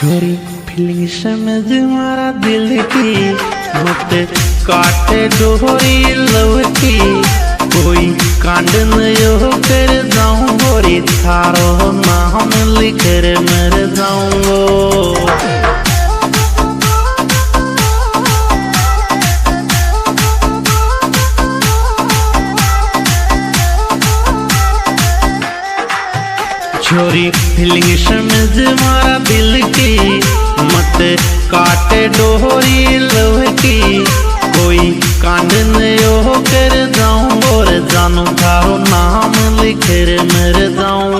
छोरी फीलिंग समझ मारा दिल की, मत काटे डोरी लव की। कोई कांड न कर जाऊं गोरी, थारो नाम लिख कर मर जाऊंगो। छोरी फीलिंग समझ मारा दिल की, मत काटे डोरी लव की। कोई कांड न कर जाऊं और जानू थारो नाम लिख कर मर जाऊं।